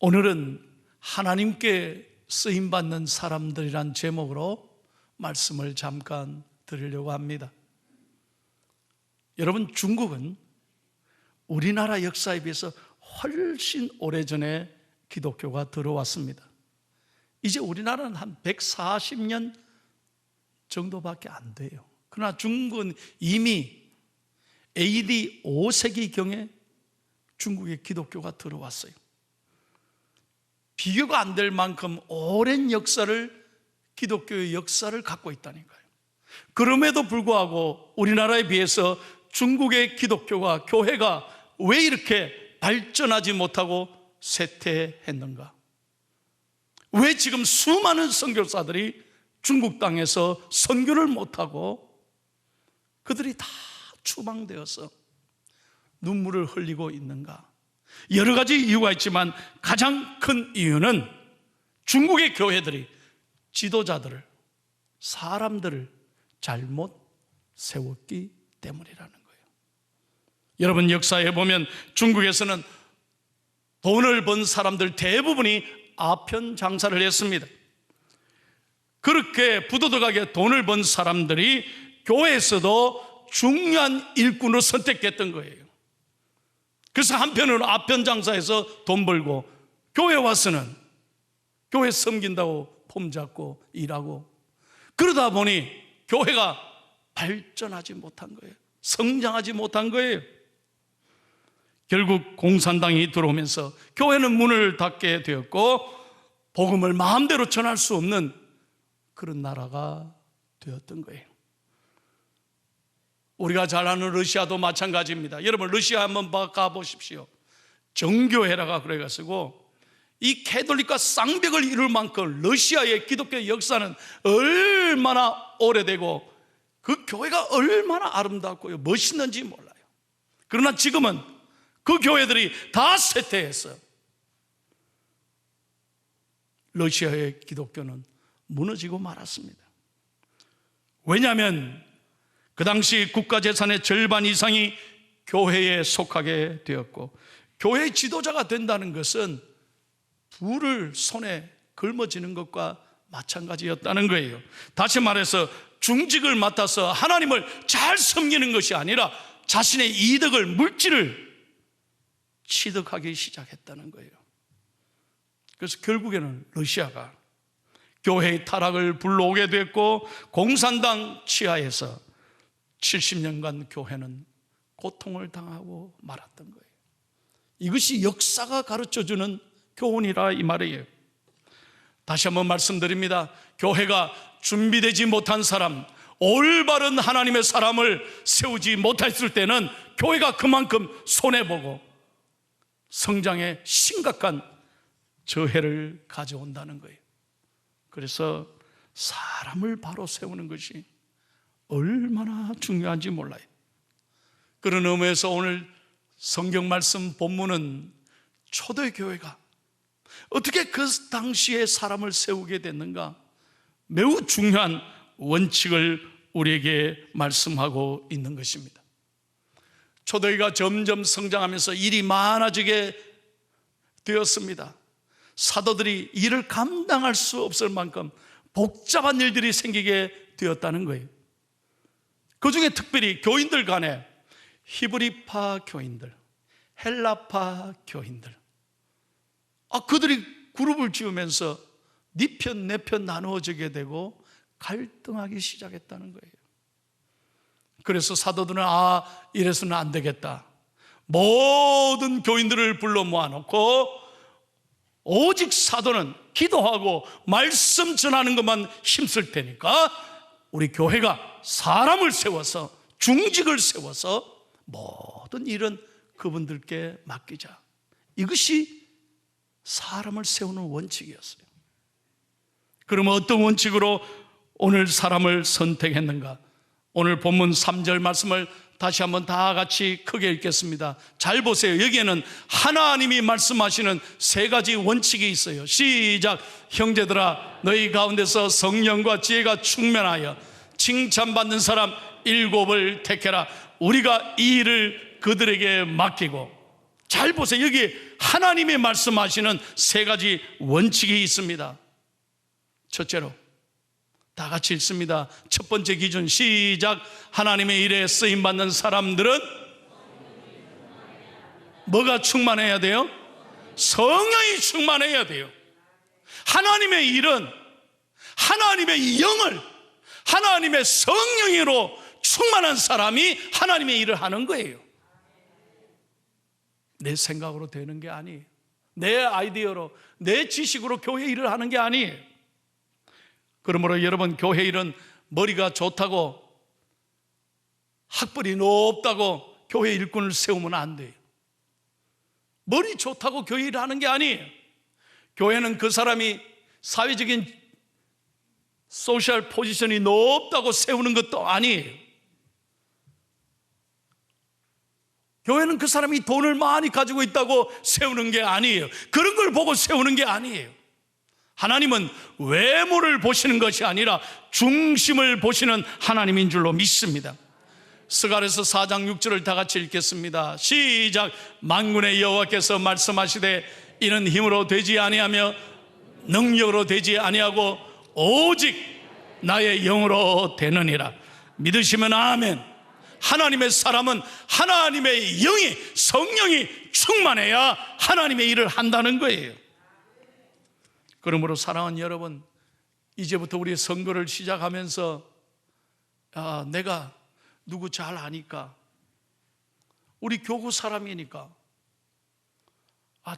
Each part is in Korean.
오늘은 하나님께 쓰임받는 사람들이란 제목으로 말씀을 잠깐 드리려고 합니다. 여러분, 중국은 우리나라 역사에 비해서 훨씬 오래전에 기독교가 들어왔습니다. 이제 우리나라는 한 140년 정도밖에 안 돼요. 그러나 중국은 이미 AD 5세기경에 중국에 기독교가 들어왔어요. 비교가 안 될 만큼 오랜 역사를, 기독교의 역사를 갖고 있다니까요. 그럼에도 불구하고 우리나라에 비해서 중국의 기독교가, 교회가 왜 이렇게 발전하지 못하고 쇠퇴했는가? 왜 지금 수많은 선교사들이 중국 땅에서 선교를 못하고 그들이 다 추방되어서 눈물을 흘리고 있는가? 여러 가지 이유가 있지만 가장 큰 이유는 중국의 교회들이 지도자들을, 사람들을 잘못 세웠기 때문이라는 거예요. 여러분, 역사에 보면 중국에서는 돈을 번 사람들 대부분이 아편 장사를 했습니다. 그렇게 부도덕하게 돈을 번 사람들이 교회에서도 중요한 일꾼으로 선택됐던 거예요. 그래서 한편으로는 아편 장사에서 돈 벌고, 교회 와서는 교회 섬긴다고 폼 잡고 일하고, 그러다 보니 교회가 발전하지 못한 거예요. 성장하지 못한 거예요. 결국 공산당이 들어오면서 교회는 문을 닫게 되었고 복음을 마음대로 전할 수 없는 그런 나라가 되었던 거예요. 우리가 잘 아는 러시아도 마찬가지입니다. 여러분, 러시아 한번 가보십시오. 정교회라가 그래가지고 이 캐톨릭과 쌍벽을 이룰 만큼 러시아의 기독교 역사는 얼마나 오래되고 그 교회가 얼마나 아름답고 멋있는지 몰라요. 그러나 지금은 그 교회들이 다 쇠퇴했어요. 러시아의 기독교는 무너지고 말았습니다. 왜냐하면 그 당시 국가재산의 절반 이상이 교회에 속하게 되었고, 교회 지도자가 된다는 것은 불을 손에 걸머쥐는 것과 마찬가지였다는 거예요. 다시 말해서 중직을 맡아서 하나님을 잘 섬기는 것이 아니라 자신의 이득을, 물질을 취득하기 시작했다는 거예요. 그래서 결국에는 러시아가 교회의 타락을 불러오게 됐고, 공산당 치하에서 70년간 교회는 고통을 당하고 말았던 거예요. 이것이 역사가 가르쳐주는 교훈이라 이 말이에요. 다시 한번 말씀드립니다. 교회가 준비되지 못한 사람, 올바른 하나님의 사람을 세우지 못했을 때는 교회가 그만큼 손해보고 성장에 심각한 저해를 가져온다는 거예요. 그래서 사람을 바로 세우는 것이 얼마나 중요한지 몰라요. 그런 의미에서 오늘 성경 말씀 본문은 초대교회가 어떻게 그 당시에 사람을 세우게 됐는가, 매우 중요한 원칙을 우리에게 말씀하고 있는 것입니다. 초대교회가 점점 성장하면서 일이 많아지게 되었습니다. 사도들이 일을 감당할 수 없을 만큼 복잡한 일들이 생기게 되었다는 거예요. 그 중에 특별히 교인들 간에 히브리파 교인들, 헬라파 교인들, 그들이 그룹을 지으면서 네 편, 내 편 나누어지게 되고 갈등하기 시작했다는 거예요. 그래서 사도들은 이래서는 안 되겠다. 모든 교인들을 불러 모아놓고 오직 사도는 기도하고 말씀 전하는 것만 힘쓸 테니까 우리 교회가 사람을 세워서, 중직을 세워서 모든 일은 그분들께 맡기자. 이것이 사람을 세우는 원칙이었어요. 그러면 어떤 원칙으로 오늘 사람을 선택했는가? 오늘 본문 3절 말씀을 다시 한번 다 같이 크게 읽겠습니다. 잘 보세요. 여기에는 하나님이 말씀하시는 세 가지 원칙이 있어요. 시작. 형제들아, 너희 가운데서 성령과 지혜가 충만하여 칭찬받는 사람 7을 택해라. 우리가 이 일을 그들에게 맡기고. 잘 보세요. 여기 하나님이 말씀하시는 세 가지 원칙이 있습니다. 첫째로 다 같이 읽습니다. 첫 번째 기준, 시작. 하나님의 일에 쓰임받는 사람들은 뭐가 충만해야 돼요? 성령이 충만해야 돼요. 하나님의 일은 하나님의 영을, 하나님의 성령으로 충만한 사람이 하나님의 일을 하는 거예요. 내 생각으로 되는 게 아니에요. 내 아이디어로, 내 지식으로 교회 일을 하는 게 아니에요. 그러므로 여러분, 교회 일은 머리가 좋다고, 학벌이 높다고 교회 일꾼을 세우면 안 돼요. 머리 좋다고 교회 일을 하는 게 아니에요. 교회는 그 사람이 사회적인 소셜 포지션이 높다고 세우는 것도 아니에요. 교회는 그 사람이 돈을 많이 가지고 있다고 세우는 게 아니에요. 그런 걸 보고 세우는 게 아니에요. 하나님은 외모를 보시는 것이 아니라 중심을 보시는 하나님인 줄로 믿습니다. 스가랴서 4장 6절을 다 같이 읽겠습니다. 시작. 만군의 여호와께서 말씀하시되 이는 힘으로 되지 아니하며 능력으로 되지 아니하고 오직 나의 영으로 되느니라. 믿으시면 아멘. 하나님의 사람은 하나님의 영이, 성령이 충만해야 하나님의 일을 한다는 거예요. 그러므로 사랑하는 여러분, 이제부터 우리 선거를 시작하면서 내가 누구 잘 아니까, 우리 교구 사람이니까,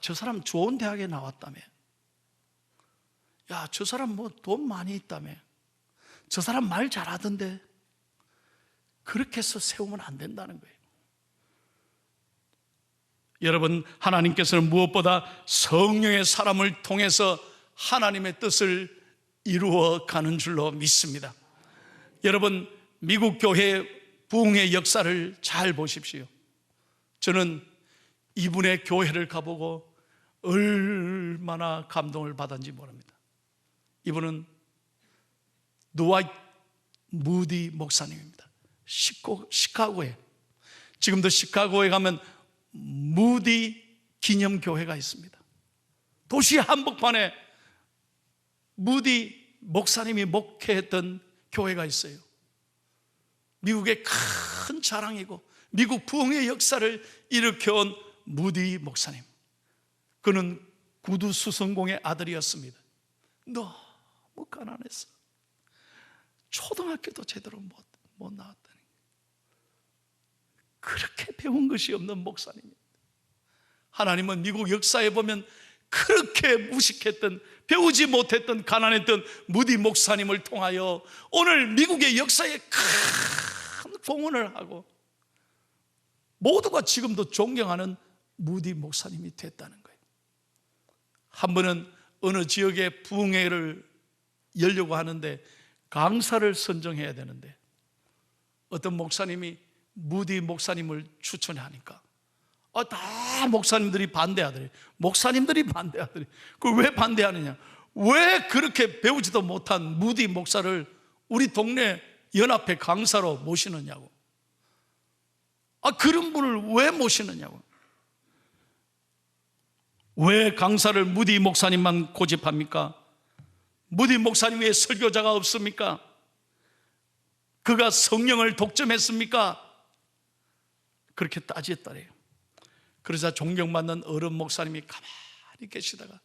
저 사람 좋은 대학에 나왔다며, 저 사람 뭐 돈 많이 있다며, 저 사람 말 잘하던데, 그렇게 해서 세우면 안 된다는 거예요. 여러분, 하나님께서는 무엇보다 성령의 사람을 통해서 하나님의 뜻을 이루어 가는 줄로 믿습니다. 여러분, 미국 교회 부흥의 역사를 잘 보십시오. 저는 이분의 교회를 가보고 얼마나 감동을 받았는지 모릅니다. 이분은 노아이트 무디 목사님입니다. 시카고에, 지금도 시카고에 가면 무디 기념교회가 있습니다. 도시 한복판에 무디 목사님이 목회했던 교회가 있어요. 미국의 큰 자랑이고 미국 부흥의 역사를 일으켜온 무디 목사님. 그는 구두 수성공의 아들이었습니다. 너무 가난했어. 초등학교도 제대로 못 나왔다니. 그렇게 배운 것이 없는 목사님입니다. 하나님은 미국 역사에 보면 그렇게 무식했던, 배우지 못했던, 가난했던 무디 목사님을 통하여 오늘 미국의 역사에 큰 공헌을 하고 모두가 지금도 존경하는 무디 목사님이 됐다는 거예요. 한 번은 어느 지역에 부흥회를 열려고 하는데 강사를 선정해야 되는데 어떤 목사님이 무디 목사님을 추천하니까 다 목사님들이 반대하더래. 목사님들이 반대하더래. 그걸 왜 반대하느냐? 왜 그렇게 배우지도 못한 무디 목사를 우리 동네 연합회 강사로 모시느냐고. 그런 분을 왜 모시느냐고. 왜 강사를 무디 목사님만 고집합니까? 무디 목사님 외에 설교자가 없습니까? 그가 성령을 독점했습니까? 그렇게 따졌더래요. 그러자 존경받는 어른 목사님이 가만히 계시다가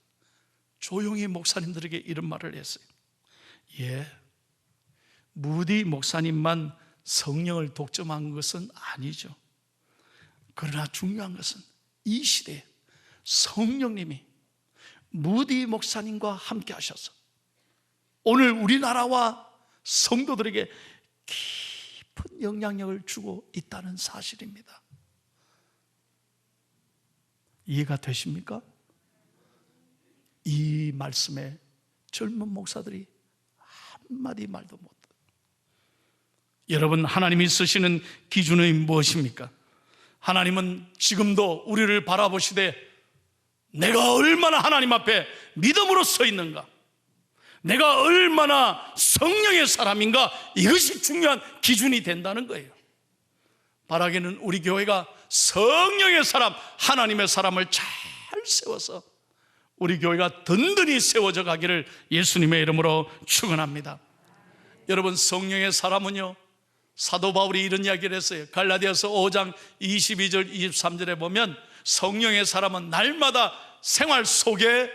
조용히 목사님들에게 이런 말을 했어요. 무디 목사님만 성령을 독점한 것은 아니죠. 그러나 중요한 것은 이 시대에 성령님이 무디 목사님과 함께 하셔서 오늘 우리나라와 성도들에게 깊은 영향력을 주고 있다는 사실입니다. 이해가 되십니까? 이 말씀에 젊은 목사들이 한마디 말도 못해요. 여러분, 하나님이 쓰시는 기준은 무엇입니까? 하나님은 지금도 우리를 바라보시되 내가 얼마나 하나님 앞에 믿음으로 서 있는가, 내가 얼마나 성령의 사람인가, 이것이 중요한 기준이 된다는 거예요. 바라기는 우리 교회가 성령의 사람, 하나님의 사람을 잘 세워서 우리 교회가 든든히 세워져 가기를 예수님의 이름으로 축원합니다. 여러분, 성령의 사람은요, 사도 바울이 이런 이야기를 했어요. 갈라디아서 5장 22절 23절에 보면 성령의 사람은 날마다 생활 속에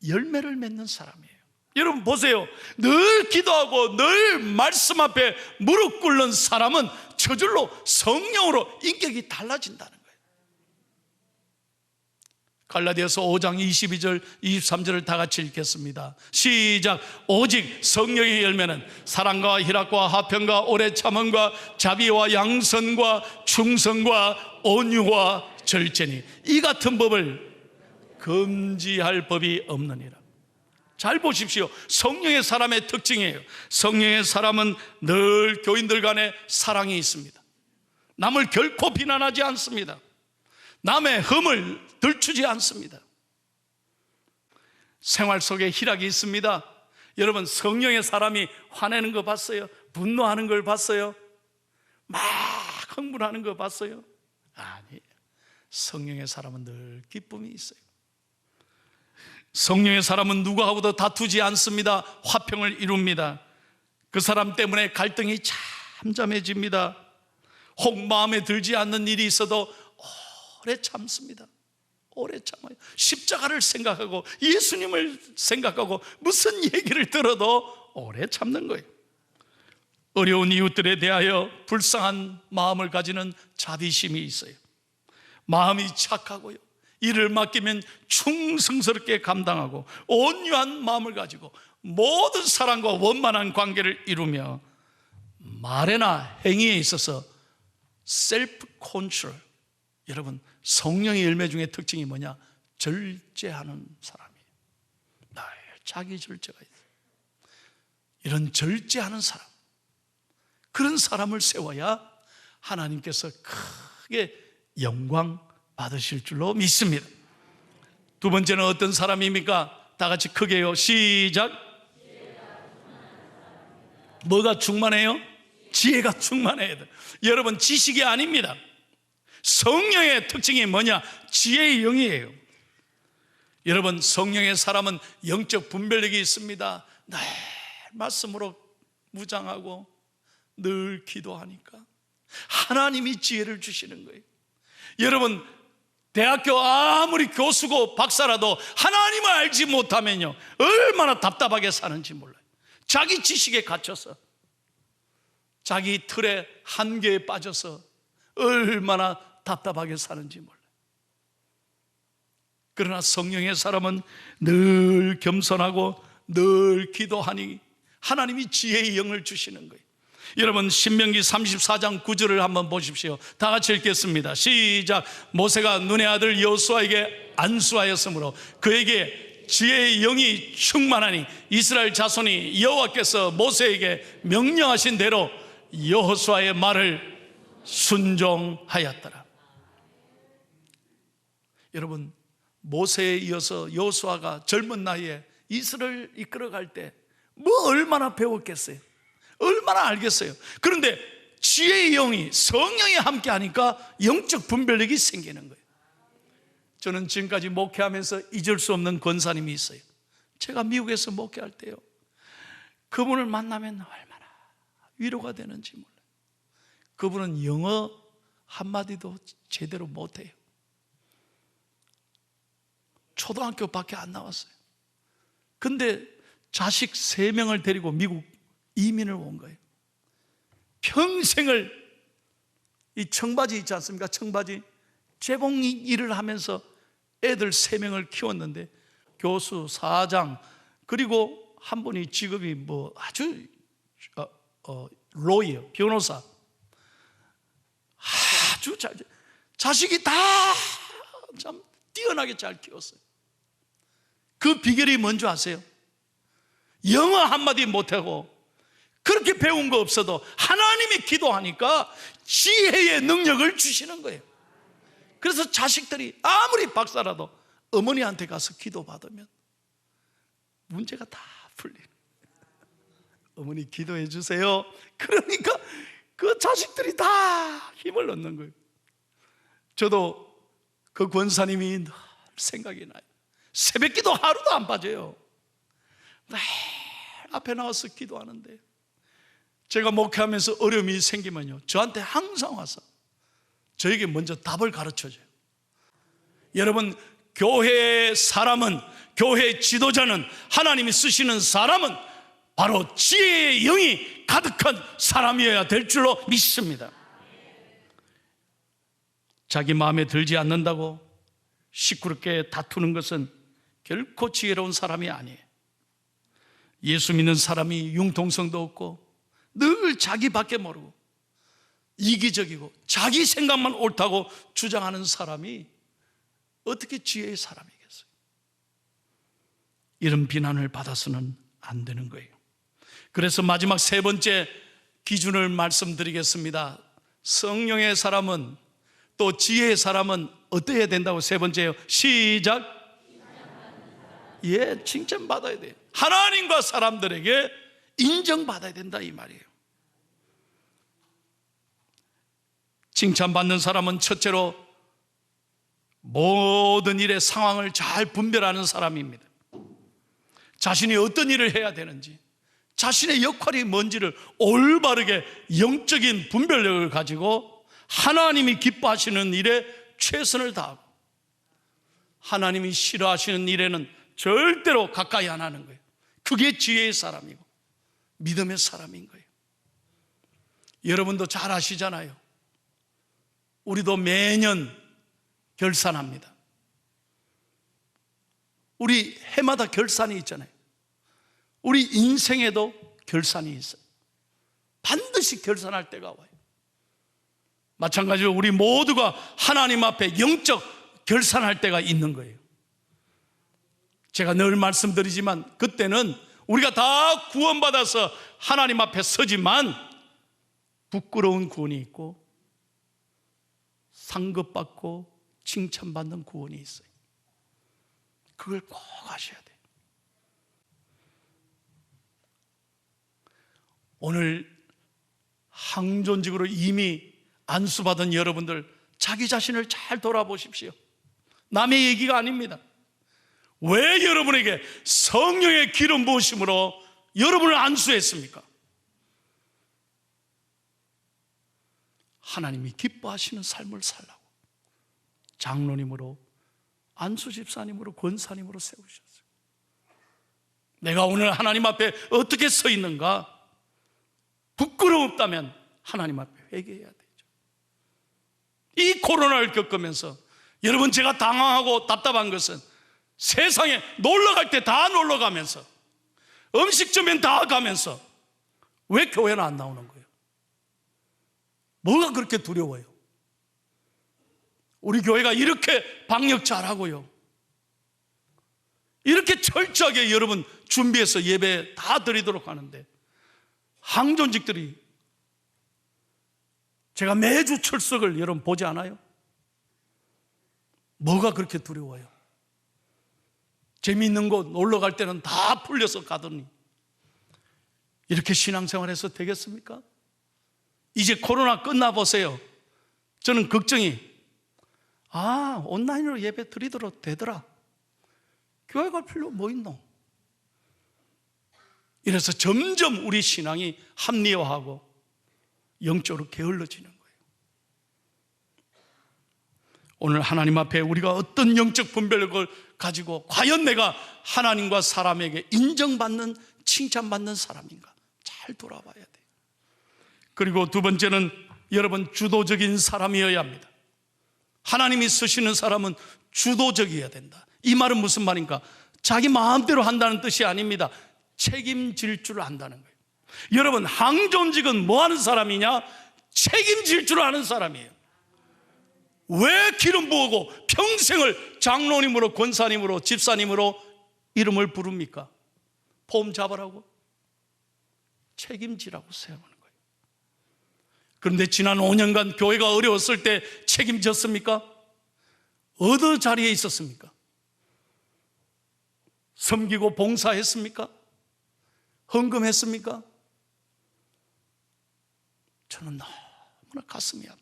열매를 맺는 사람이에요. 여러분 보세요. 늘 기도하고 늘 말씀 앞에 무릎 꿇는 사람은 저절로 성령으로 인격이 달라진다는 거예요. 갈라디아서 5장 22절 23절을 다 같이 읽겠습니다. 시작. 오직 성령의 열매는 사랑과 희락과 화평과 오래 참음과 자비와 양선과 충성과 온유와 절제니 이 같은 법을 금지할 법이 없느니라. 잘 보십시오. 성령의 사람의 특징이에요. 성령의 사람은 늘 교인들 간에 사랑이 있습니다. 남을 결코 비난하지 않습니다. 남의 흠을 들추지 않습니다. 생활 속에 희락이 있습니다. 여러분, 성령의 사람이 화내는 거 봤어요? 분노하는 걸 봤어요? 막 흥분하는 거 봤어요? 아니에요. 성령의 사람은 늘 기쁨이 있어요. 성령의 사람은 누구하고도 다투지 않습니다. 화평을 이룹니다. 그 사람 때문에 갈등이 잠잠해집니다. 혹 마음에 들지 않는 일이 있어도 오래 참습니다. 오래 참아요. 십자가를 생각하고 예수님을 생각하고 무슨 얘기를 들어도 오래 참는 거예요. 어려운 이웃들에 대하여 불쌍한 마음을 가지는 자비심이 있어요. 마음이 착하고요, 일을 맡기면 충성스럽게 감당하고 온유한 마음을 가지고 모든 사람과 원만한 관계를 이루며 말에나 행위에 있어서 셀프 컨트롤. 여러분, 성령의 열매 중에 특징이 뭐냐? 절제하는 사람이에요. 늘 자기 절제가 있어요. 이런 절제하는 사람, 그런 사람을 세워야 하나님께서 크게 영광 받으실 줄로 믿습니다. 두 번째는 어떤 사람입니까? 다 같이 크게요. 시작. 뭐가 충만해요? 지혜가 충만해야 돼요. 여러분, 지식이 아닙니다. 성령의 특징이 뭐냐? 지혜의 영이에요. 여러분, 성령의 사람은 영적 분별력이 있습니다. 늘 말씀으로 무장하고 늘 기도하니까 하나님이 지혜를 주시는 거예요. 여러분, 대학교 아무리 교수고 박사라도 하나님을 알지 못하면요, 얼마나 답답하게 사는지 몰라요. 자기 지식에 갇혀서, 자기 틀의 한계에 빠져서 얼마나 답답하게 사는지 몰라요. 그러나 성령의 사람은 늘 겸손하고 늘 기도하니 하나님이 지혜의 영을 주시는 거예요. 여러분, 신명기 34장 9절을 한번 보십시오. 다 같이 읽겠습니다. 시작. 모세가 눈의 아들 여호수아에게 안수하였으므로 그에게 지혜의 영이 충만하니 이스라엘 자손이 여호와께서 모세에게 명령하신 대로 여호수아의 말을 순종하였더라. 여러분, 모세에 이어서 여호수아가 젊은 나이에 이스라엘을 이끌어갈 때 뭐 얼마나 배웠겠어요? 얼마나 알겠어요? 그런데 지혜의 영이, 성령이 함께 하니까 영적 분별력이 생기는 거예요. 저는 지금까지 목회하면서 잊을 수 없는 권사님이 있어요. 제가 미국에서 목회할 때요, 그분을 만나면 얼마나 위로가 되는지 몰라요. 그분은 영어 한마디도 제대로 못해요. 초등학교밖에 안 나왔어요. 근데 자식 3명을 데리고 미국 이민을 온 거예요. 평생을 이 청바지 있지 않습니까? 청바지 재봉 일을 하면서 애들 3명을 키웠는데 교수, 사장, 그리고 한 분이 직업이 뭐 아주 로이어, 변호사. 아주 잘, 자식이 다 참 뛰어나게 잘 키웠어요. 그 비결이 뭔지 아세요? 영어 한마디 못하고 그렇게 배운 거 없어도 하나님이 기도하니까 지혜의 능력을 주시는 거예요. 그래서 자식들이 아무리 박사라도 어머니한테 가서 기도받으면 문제가 다 풀리는 거예요. 어머니 기도해 주세요. 그러니까 그 자식들이 다 힘을 얻는 거예요. 저도 그 권사님이 생각이 나요. 새벽기도 하루도 안 빠져요. 늘 앞에 나와서 기도하는데, 제가 목회하면서 어려움이 생기면요, 저한테 항상 와서 저에게 먼저 답을 가르쳐줘요. 여러분, 교회의 사람은, 교회의 지도자는, 하나님이 쓰시는 사람은 바로 지혜의 영이 가득한 사람이어야 될 줄로 믿습니다. 자기 마음에 들지 않는다고 시끄럽게 다투는 것은 결코 지혜로운 사람이 아니에요. 예수 믿는 사람이 융통성도 없고 늘 자기밖에 모르고 이기적이고 자기 생각만 옳다고 주장하는 사람이 어떻게 지혜의 사람이겠어요? 이런 비난을 받아서는 안 되는 거예요. 그래서 마지막 세 번째 기준을 말씀드리겠습니다. 성령의 사람은, 또 지혜의 사람은 어떠해야 된다고? 세 번째요. 시작. 예, 칭찬받아야 돼요. 하나님과 사람들에게 인정받아야 된다, 이 말이에요. 칭찬받는 사람은 첫째로 모든 일의 상황을 잘 분별하는 사람입니다. 자신이 어떤 일을 해야 되는지, 자신의 역할이 뭔지를 올바르게 영적인 분별력을 가지고 하나님이 기뻐하시는 일에 최선을 다하고, 하나님이 싫어하시는 일에는 절대로 가까이 안 하는 거예요. 그게 지혜의 사람이고 믿음의 사람인 거예요. 여러분도 잘 아시잖아요. 우리도 매년 결산합니다. 우리 해마다 결산이 있잖아요. 우리 인생에도 결산이 있어요. 반드시 결산할 때가 와요. 마찬가지로 우리 모두가 하나님 앞에 영적 결산할 때가 있는 거예요. 제가 늘 말씀드리지만, 그때는 우리가 다 구원받아서 하나님 앞에 서지만 부끄러운 구원이 있고 상급받고 칭찬받는 구원이 있어요. 그걸 꼭 아셔야 돼요. 오늘 항존직으로 이미 안수받은 여러분들, 자기 자신을 잘 돌아보십시오. 남의 얘기가 아닙니다. 왜 여러분에게 성령의 기름 부으심으로 여러분을 안수했습니까? 하나님이 기뻐하시는 삶을 살라고 장로님으로, 안수 집사님으로, 권사님으로 세우셨어요. 내가 오늘 하나님 앞에 어떻게 서 있는가? 부끄러웠다면 하나님 앞에 회개해야 되죠. 이 코로나를 겪으면서 여러분, 제가 당황하고 답답한 것은 세상에 놀러갈 때 다 놀러가면서, 음식점엔 다 가면서 왜 교회는 안 나오는 거예요? 뭐가 그렇게 두려워요? 우리 교회가 이렇게 방역 잘하고요, 이렇게 철저하게 여러분 준비해서 예배 다 드리도록 하는데, 항존직들이 제가 매주 출석을 여러분 보지 않아요? 뭐가 그렇게 두려워요? 재미있는 곳 놀러 갈 때는 다 풀려서 가더니 이렇게 신앙생활해서 되겠습니까? 이제 코로나 끝나보세요. 저는 걱정이, 온라인으로 예배 드리도록 되더라. 교회 갈 필요 뭐 있노? 이래서 점점 우리 신앙이 합리화하고 영적으로 게을러지는 거예요. 오늘 하나님 앞에 우리가 어떤 영적 분별력을 가지고 과연 내가 하나님과 사람에게 인정받는, 칭찬받는 사람인가 잘 돌아봐야 돼요. 그리고 두 번째는 여러분, 주도적인 사람이어야 합니다. 하나님이 쓰시는 사람은 주도적이어야 된다. 이 말은 무슨 말인가? 자기 마음대로 한다는 뜻이 아닙니다. 책임질 줄 안다는 거예요. 여러분, 항존직은 뭐 하는 사람이냐? 책임질 줄 아는 사람이에요. 왜 기름 부으고 평생을 장로님으로, 권사님으로, 집사님으로 이름을 부릅니까? 폼 잡으라고? 책임지라고 세우는 거예요. 그런데 지난 5년간 교회가 어려웠을 때 책임졌습니까? 어느 자리에 있었습니까? 섬기고 봉사했습니까? 헌금했습니까? 저는 너무나 가슴이 아파요.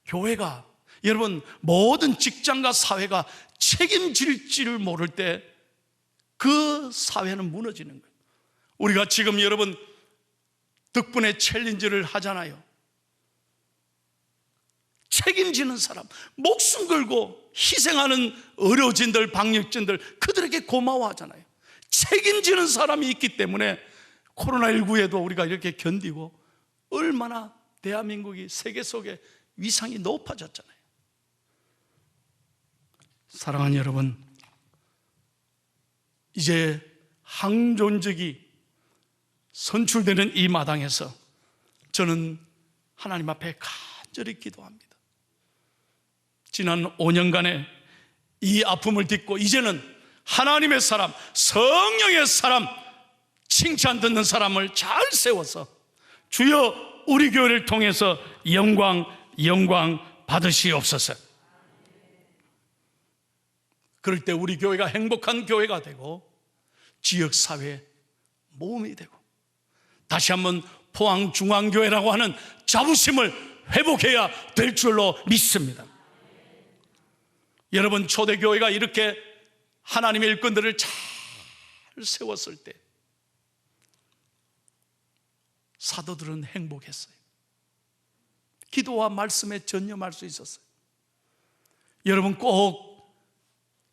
교회가 여러분, 모든 직장과 사회가 책임질지를 모를 때 그 사회는 무너지는 거예요. 우리가 지금 여러분 덕분에 챌린지를 하잖아요. 책임지는 사람, 목숨 걸고 희생하는 의료진들, 방역진들, 그들에게 고마워하잖아요. 책임지는 사람이 있기 때문에 코로나19에도 우리가 이렇게 견디고 얼마나 대한민국이 세계 속에 위상이 높아졌잖아요. 사랑하는 여러분, 이제 항존적이 선출되는 이 마당에서 저는 하나님 앞에 간절히 기도합니다. 지난 5년간의 이 아픔을 딛고 이제는 하나님의 사람, 성령의 사람, 칭찬 듣는 사람을 잘 세워서 주여 우리 교회를 통해서 영광 받으시옵소서. 그럴 때 우리 교회가 행복한 교회가 되고 지역사회의 모험이 되고 다시 한번 포항중앙교회라고 하는 자부심을 회복해야 될 줄로 믿습니다. 여러분, 초대교회가 이렇게 하나님의 일꾼들을 잘 세웠을 때 사도들은 행복했어요. 기도와 말씀에 전념할 수 있었어요. 여러분 꼭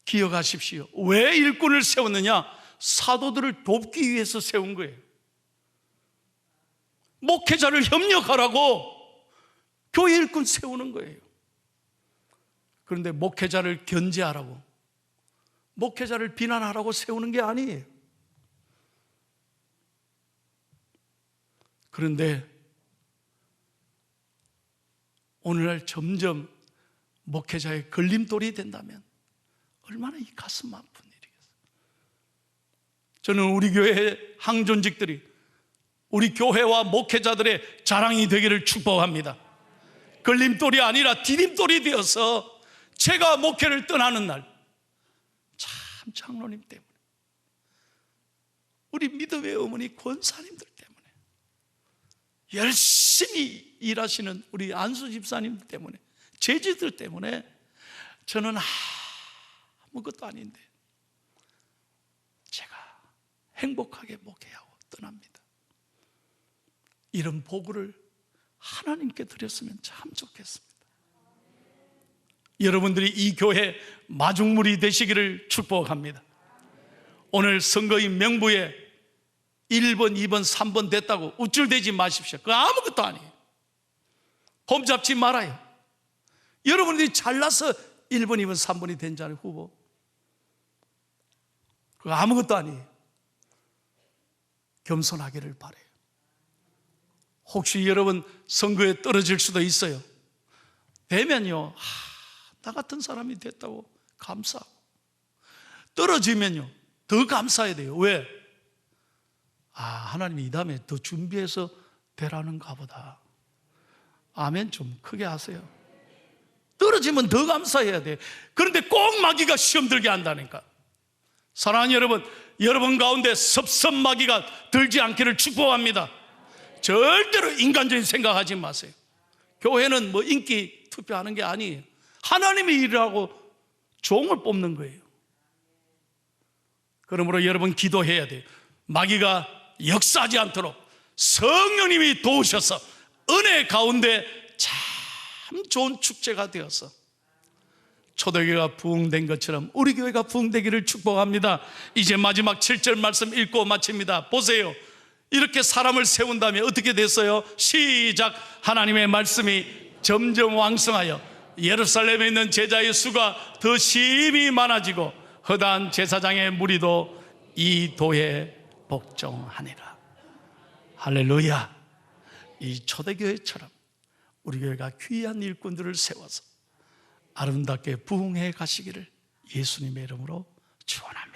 기억하십시오. 왜 일꾼을 세웠느냐? 사도들을 돕기 위해서 세운 거예요. 목회자를 협력하라고 교회 일꾼 세우는 거예요. 그런데 목회자를 견제하라고, 목회자를 비난하라고 세우는 게 아니에요. 그런데 오늘날 점점 목회자의 걸림돌이 된다면 얼마나 이 가슴 아픈 일이겠어요. 저는 우리 교회의 항존직들이 우리 교회와 목회자들의 자랑이 되기를 축복합니다. 걸림돌이 아니라 디딤돌이 되어서 제가 목회를 떠나는 날, 참 장로님 때문에, 우리 믿음의 어머니 권사님들 때문에, 열심히 일하시는 우리 안수 집사님 때문에, 제지들 때문에 저는 아무것도 아닌데 제가 행복하게 목회하고 떠납니다. 이런 보고를 하나님께 드렸으면 참 좋겠습니다. 여러분들이 이 교회 마중물이 되시기를 축복합니다. 오늘 선거인 명부에 1번, 2번, 3번 됐다고 우쭐대지 마십시오. 그거 아무것도 아니에요. 폼 잡지 말아요. 여러분들이 잘나서 1번, 2번, 3번이 된 자는 후보, 그거 아무것도 아니에요. 겸손하기를 바라요. 혹시 여러분 선거에 떨어질 수도 있어요. 되면요, 나 같은 사람이 됐다고 감사하고, 떨어지면요 더 감사해야 돼요. 왜? 하나님이 이 다음에 더 준비해서 되라는가 보다. 아멘 좀 크게 하세요. 떨어지면 더 감사해야 돼. 그런데 꼭 마귀가 시험 들게 한다니까. 사랑하는 여러분, 여러분 가운데 섭섭마귀가 들지 않기를 축복합니다. 절대로 인간적인 생각하지 마세요. 교회는 뭐 인기 투표하는 게 아니에요. 하나님의 일을 하고 종을 뽑는 거예요. 그러므로 여러분 기도해야 돼요. 마귀가 역사하지 않도록 성령님이 도우셔서 은혜 가운데 참 좋은 축제가 되어서 초대교회가 부흥된 것처럼 우리 교회가 부흥되기를 축복합니다. 이제 마지막 7절 말씀 읽고 마칩니다. 보세요. 이렇게 사람을 세운 다음에 어떻게 됐어요? 시작. 하나님의 말씀이 점점 왕성하여 예루살렘에 있는 제자의 수가 더 심히 많아지고 허다한 제사장의 무리도 이 도에 복종하니라. 할렐루야. 이 초대교회처럼 우리 교회가 귀한 일꾼들을 세워서 아름답게 부흥해 가시기를 예수님의 이름으로 축원합니다.